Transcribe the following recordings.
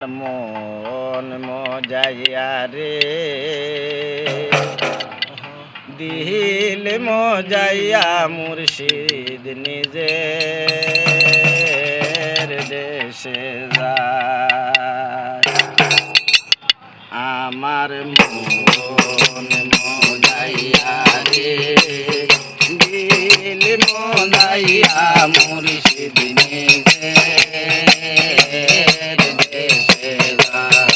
মন মজাইয়া রে দিল মজাইয়া মুর্শিদ নিজের দেশে যায়। আমার মন মজাইয়া রে দিল মজাইয়া মুর্শিদ নিজের দেশে যায়।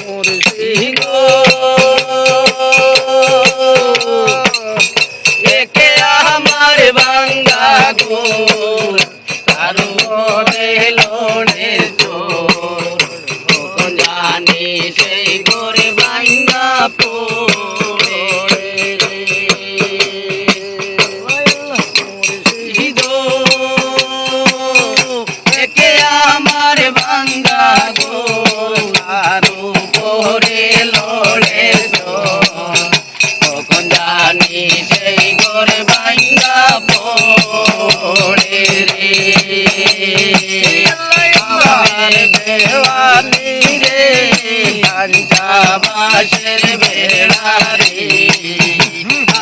মুর্শিদ একে আমার বাঙ্গা গোর কারু লোনে চোর জানি সেই করে বাঙ্গা পড়ে মুর্শিদ একে আমার বাঙ্গা গোর কারু করে লোনে চোর জানি সেই করে বাঙ্গা পড়ে রে আমার দেওয়ানি রে কাঞ্চা বাঁশের বেড়া রে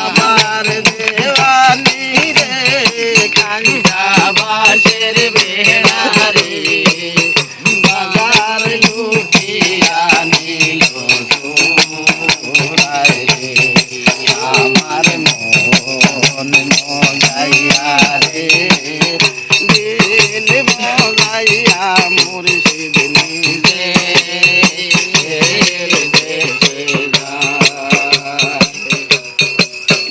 আমার দেওয়ানি রে কাঞ্চা বাঁশের বেড়া রে বাজার লুটিয়া নিল সুরায় রে আমার মন মজাইয়া রে দিল মজাইয়া মুর্শিদ নিজের দেশে যায়।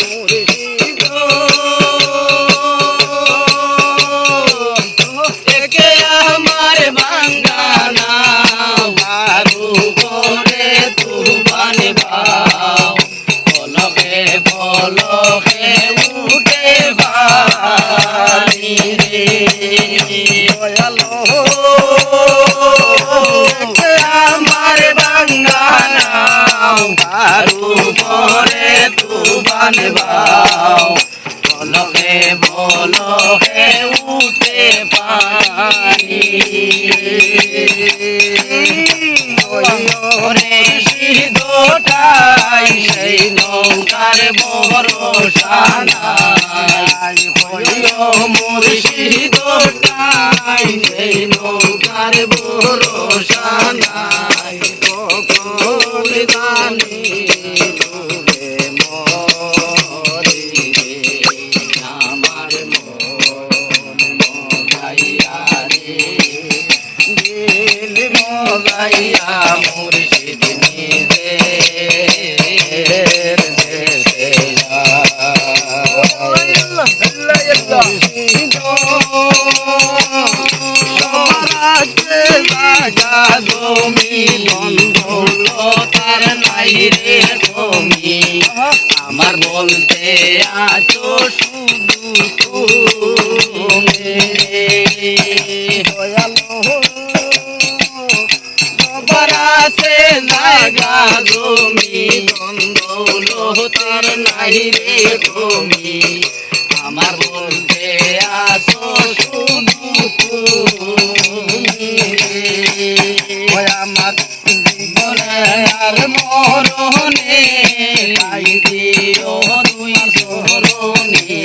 মুর্শিদ একে আমার বাঙ্গানা মারু করে তুফান ভাও পলকে পলকে উঠে ভানি রে দয়ালো আমার বাঙ্গানা মারু করে তুফান ভাও পলকে পলকে উঠে পানি ওরে সিদ্ধটাই সেই নৌকার ভরসা নাই মুর্শিদটাই সেই নৌকার ভরসা নাই কখন জানি ডুবে মরি রে আমার মন মজাইয়া রে দিল মজাইয়া মুর্শিদ নিজের দেশে সমাজে জাগা জমি বন্ধুলতার নাই রে তুমি আমার বলতে আছো শুধু তুমি সবার আছে জাগা জমি বন্ধুলতার নাই রে তুমি আমার বলতে আসো শুধু তুমি আমার জীবনে আর মরণে লাই দিও দুই সরণে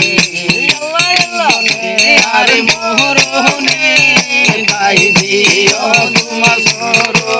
আর মরণে লাই দিও তোমার সরণে